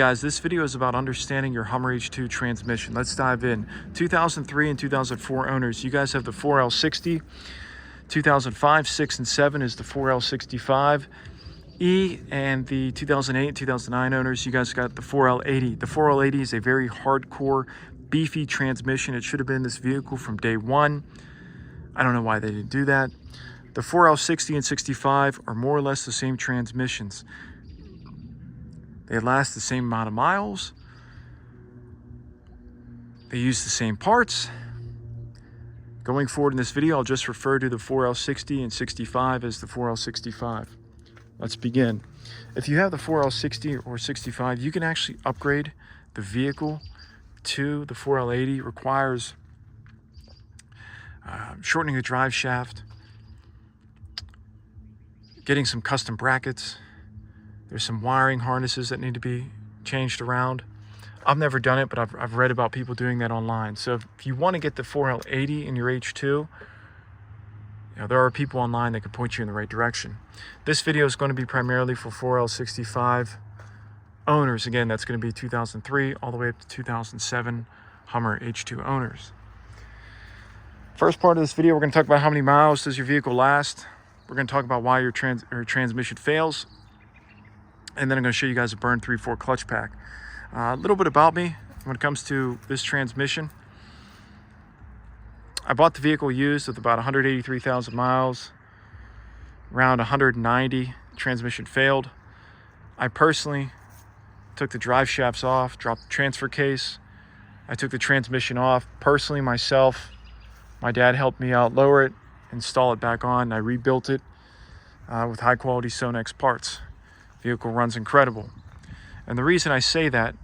Guys, this video is about understanding your Hummer H2 transmission. Let's dive in. 2003 and 2004 owners, you guys have the 4L60. 2005, 6, and 7 is the 4L65. And the 2008 and 2009 owners, you guys got the 4L80. The 4L80 is a very hardcore, beefy transmission. It should have been in this vehicle from day one. I don't know why they didn't do that. The 4L60 and 65 are more or less the same transmissions. They last the same amount of miles. They use the same parts. Going forward in this video, I'll just refer to the 4L60 and 65 as the 4L65. Let's begin. If you have the 4L60 or 65, you can actually upgrade the vehicle to the 4L80. It requires shortening the drive shaft, getting some custom brackets. There's some wiring harnesses that need to be changed around. I've never done it, but I've read about people doing that online. So if you want to get the 4L80 in your H2, there are people online that can point you in the right direction. This video is going to be primarily for 4L65 owners. Again, that's going to be 2003 all the way up to 2007 Hummer H2 owners. First part of this video, we're going to talk about how many miles does your vehicle last. We're going to talk about why your transmission fails. And then I'm going to show you guys a burn 3/4 clutch pack. A little bit about me when it comes to this transmission. I bought the vehicle used with about 183,000 miles. Around 190, transmission failed. I personally took the drive shafts off, dropped the transfer case. I took the transmission off personally myself. My dad helped me out lower it, install it back on. I rebuilt it with high quality Sonex parts. Vehicle runs incredible. And the reason I say that,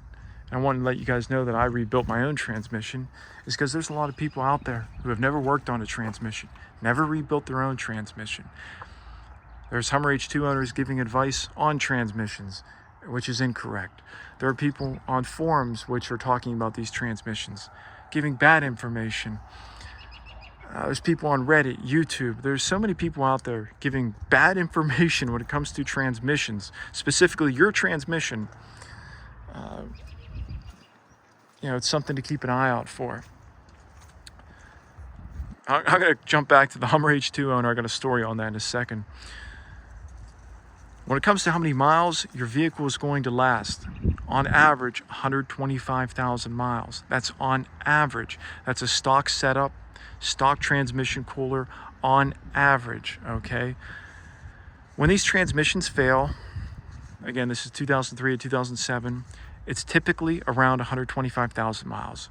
and I want to let you guys know that I rebuilt my own transmission, is because there's a lot of people out there who have never worked on a transmission, never rebuilt their own transmission. There's Hummer H2 owners giving advice on transmissions, which is incorrect. There are people on forums which are talking about these transmissions, giving bad information. There's people on Reddit, YouTube. There's so many people out there giving bad information when it comes to transmissions, specifically your transmission. It's something to keep an eye out for. I'm going to jump back to the Hummer H2 owner. I got a story on that in a second. When it comes to how many miles your vehicle is going to last, on average, 125,000 miles. That's on average. That's a stock setup, stock transmission cooler on average, okay? When these transmissions fail, again, this is 2003 to 2007, it's typically around 125,000 miles.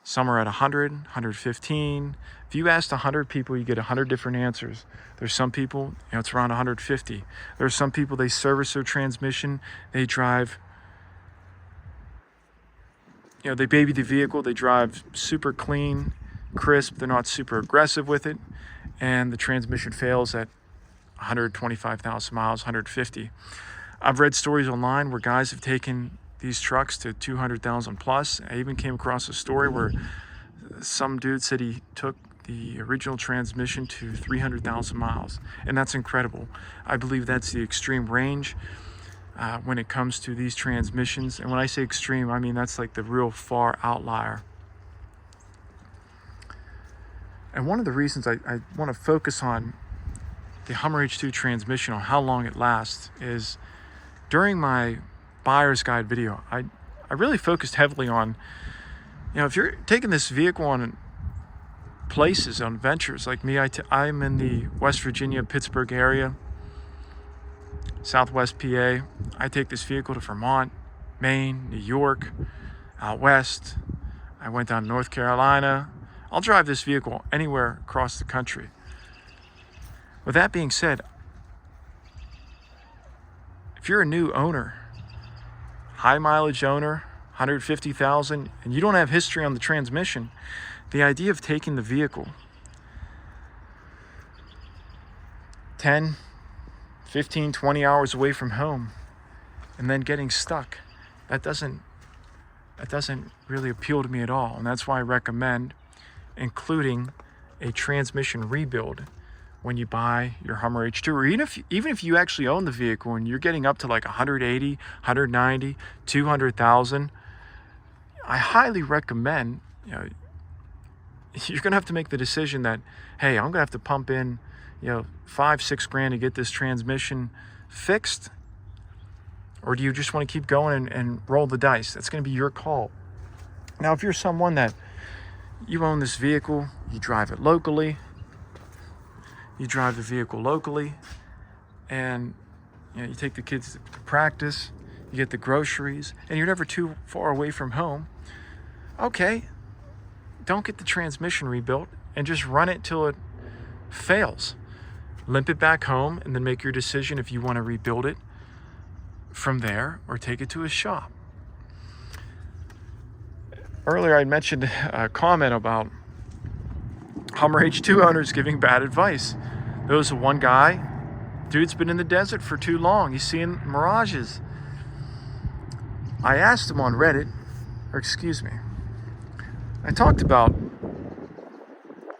Some are at 100, 115. If you asked 100 people, you get 100 different answers. There's some people, it's around 150. There's some people, they service their transmission, they drive, they baby the vehicle, they drive super clean, crisp, they're not super aggressive with it, and the transmission fails at 125,000 miles, 150. I've read stories online where guys have taken these trucks to 200,000 plus. I even came across a story where some dude said he took the original transmission to 300,000 miles, and that's incredible. I believe that's the extreme range when it comes to these transmissions. And when I say extreme, I mean that's like the real far outlier. And one of the reasons I want to focus on the Hummer H2 transmission, on how long it lasts, is during my buyer's guide video, I really focused heavily on, if you're taking this vehicle on places, on ventures, like me, I'm in the West Virginia, Pittsburgh area, Southwest PA. I take this vehicle to Vermont, Maine, New York, out west. I went down to North Carolina. I'll drive this vehicle anywhere across the country. With that being said, if you're a new owner, high mileage owner, 150,000, and you don't have history on the transmission, the idea of taking the vehicle 10, 15, 20 hours away from home and then getting stuck, that doesn't really appeal to me at all. And that's why I recommend including a transmission rebuild when you buy your Hummer H2, or even if you actually own the vehicle and you're getting up to like 180, 190, 200,000, I highly recommend, you're going to have to make the decision that, hey, I'm going to have to pump in, $5-6 grand to get this transmission fixed. Or do you just want to keep going and roll the dice? That's going to be your call. Now, if you're someone that you own this vehicle, you drive it locally, you drive the vehicle locally, and you take the kids to practice, you get the groceries, and you're never too far away from home, okay, don't get the transmission rebuilt and just run it till it fails. Limp it back home and then make your decision if you want to rebuild it from there or take it to a shop. Earlier I mentioned a comment about Hummer H2 owners giving bad advice. There was one guy, dude's been in the desert for too long. He's seeing mirages. I asked him on Reddit, I talked about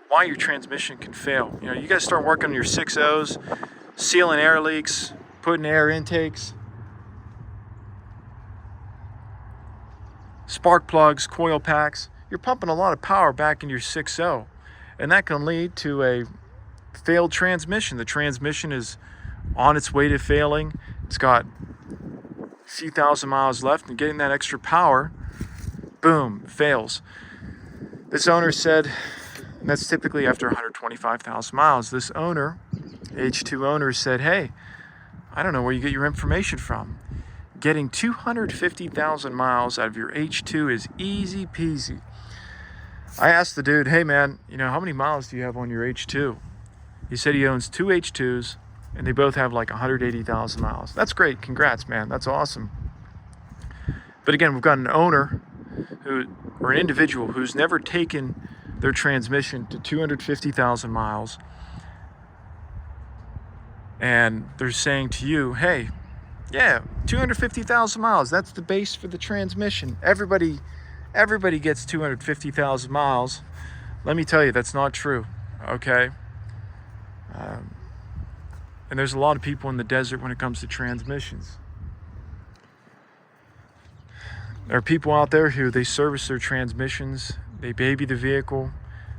why your transmission can fail. You guys start working on your 6.0s, sealing air leaks, putting air intakes, spark plugs, coil packs. You're pumping a lot of power back in your 6.0, and that can lead to a failed transmission. The transmission is on its way to failing. It's got a few thousand miles left, and getting that extra power, boom, fails. This owner said, and that's typically after 125,000 miles, this owner, H2 owner, said, hey, I don't know where you get your information from. Getting 250,000 miles out of your H2 is easy peasy. I asked the dude, hey man, how many miles do you have on your H2? He said he owns 2 H2s, and they both have like 180,000 miles. That's great. Congrats, man. That's awesome. But again, we've got an owner or an individual who's never taken their transmission to 250,000 miles. And they're saying to you, hey, yeah, 250,000 miles. That's the base for the transmission. Everybody gets 250,000 miles. Let me tell you, that's not true. Okay. And there's a lot of people in the desert when it comes to transmissions. There are people out there who they service their transmissions, they baby the vehicle,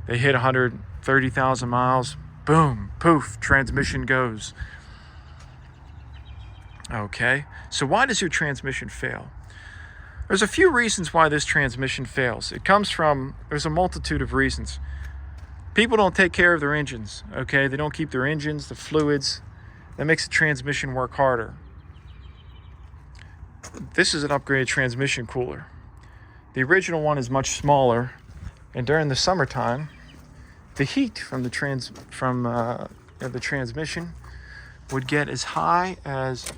they hit 130,000 miles, boom, poof, transmission goes. Okay, so why does your transmission fail? There's a few reasons why this transmission fails. There's a multitude of reasons. People don't take care of their engines, okay? They don't keep their engines, the fluids. That makes the transmission work harder. This is an upgraded transmission cooler. The original one is much smaller, and during the summertime, the heat from the transmission would get as high as,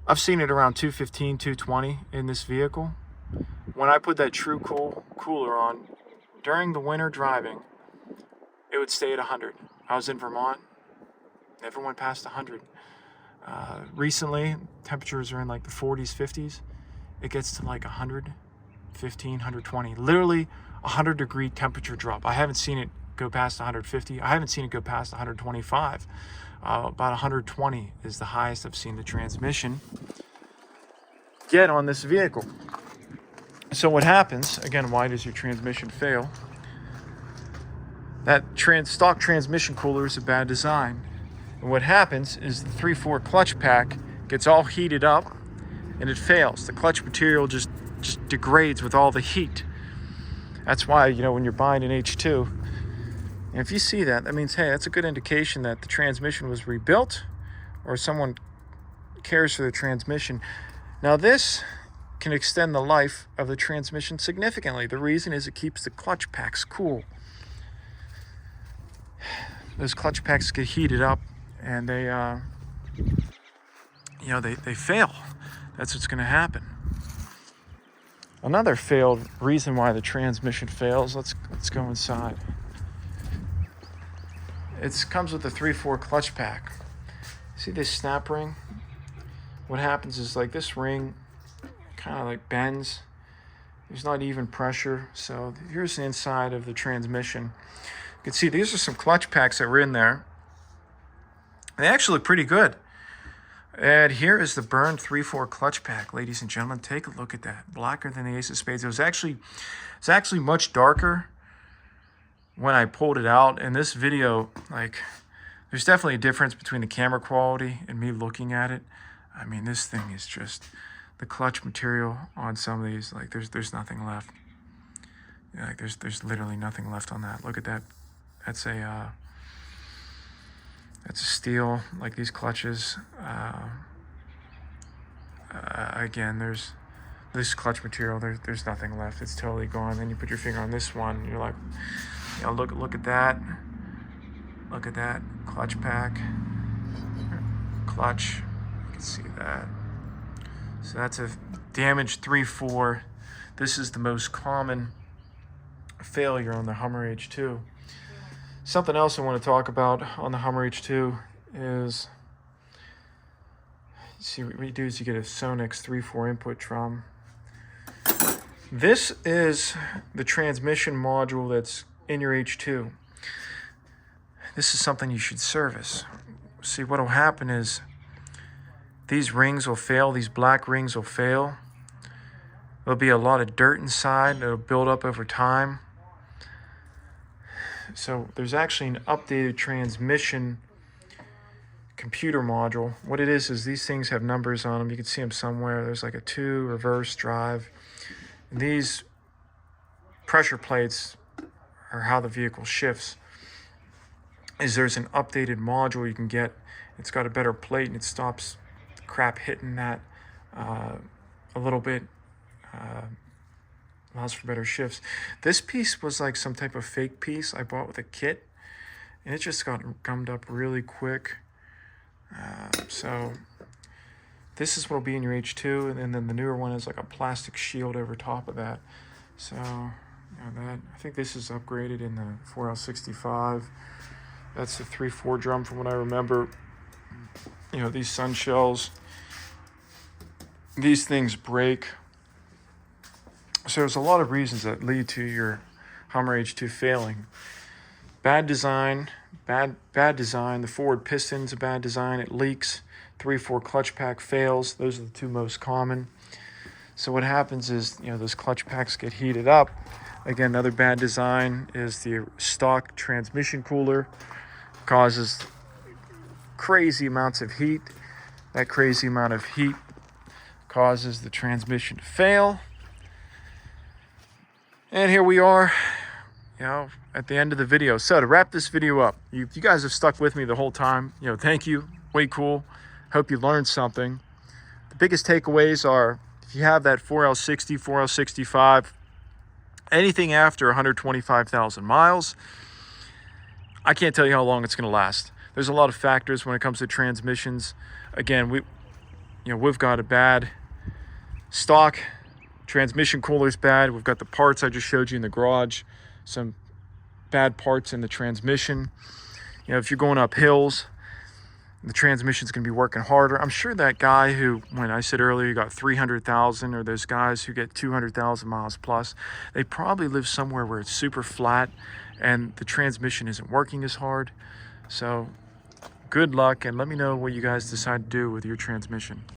I've seen it around 215, 220 in this vehicle. When I put that True Cool cooler on, during the winter driving, it would stay at 100. I was in Vermont, never went past 100. Recently, temperatures are in like the 40s, 50s. It gets to like 115, 120. Literally 100 degree temperature drop. I haven't seen it go past 150. I haven't seen it go past 125. About 120 is the highest I've seen the transmission get on this vehicle. So what happens, again, why does your transmission fail? That stock transmission cooler is a bad design. And what happens is the 3/4 clutch pack gets all heated up and it fails. The clutch material just degrades with all the heat. That's why, when you're buying an H2, and if you see that means, hey, that's a good indication that the transmission was rebuilt or someone cares for the transmission. Now this can extend the life of the transmission significantly. The reason is it keeps the clutch packs cool. Those clutch packs get heated up and they fail. That's what's going to happen. Another failed reason why the transmission fails, let's go inside. It comes with a 3/4 clutch pack. See this snap ring? What happens is like this ring kind of like bends. There's not even pressure. So here's the inside of the transmission. You can see these are some clutch packs that were in there. They actually look pretty good. And here is the burned 3/4 clutch pack, ladies and gentlemen. Take a look at that. Blacker than the ace of spades. It's actually much darker when I pulled it out. In this video, like, there's definitely a difference between the camera quality and me looking at it. I mean, this thing is just, the clutch material on some of these, like, there's nothing left. Yeah, like there's literally nothing left on that. Look at that. That's a steel, like these clutches. Again, there's this clutch material. There's nothing left. It's totally gone. Then you put your finger on this one. You're like, you know, look at that. Look at that clutch pack. Clutch. You can see that. So that's a damaged 3/4. This is the most common failure on the Hummer H2. Something else I want to talk about on the Hummer H2 is, see, what you do is you get a Sonex 3/4 input drum. This is the transmission module that's in your H2. This is something you should service. See, what will happen is these rings will fail, these black rings will fail. There'll be a lot of dirt inside that'll build up over time. So there's actually an updated transmission computer module. What it is these things have numbers on them. You can see them somewhere. There's like a 2 reverse drive. And these pressure plates are how the vehicle shifts. There's an updated module you can get. It's got a better plate and it stops crap hitting that a little bit. Allows for better shifts. This piece was like some type of fake piece I bought with a kit, and it just got gummed up really quick. So this is what will be in your H2, and then the newer one is like a plastic shield over top of that. So, you know, that, I think this is upgraded in the 4L65. That's the 3/4 drum from what I remember. You know, these sun shells, these things break. So there's a lot of reasons that lead to your Hummer H2 failing. Bad design, bad design. The forward piston's a bad design. It leaks. 3/4 clutch pack fails. Those are the two most common. So what happens is, you know, those clutch packs get heated up. Again, another bad design is the stock transmission cooler causes crazy amounts of heat. That crazy amount of heat causes the transmission to fail. And here we are, you know, at the end of the video. So to wrap this video up, you guys have stuck with me the whole time. You know, thank you. Way cool. Hope you learned something. The biggest takeaways are, if you have that 4L60, 4L65, anything after 125,000 miles, I can't tell you how long it's going to last. There's a lot of factors when it comes to transmissions. Again, we've got a bad stock transmission cooler's bad. We've got the parts I just showed you in the garage, some bad parts in the transmission. You know, if you're going up hills, the transmission's going to be working harder. I'm sure that guy who, when I said earlier, you got 300,000, or those guys who get 200,000 miles plus, they probably live somewhere where it's super flat and the transmission isn't working as hard. So good luck, and let me know what you guys decide to do with your transmission.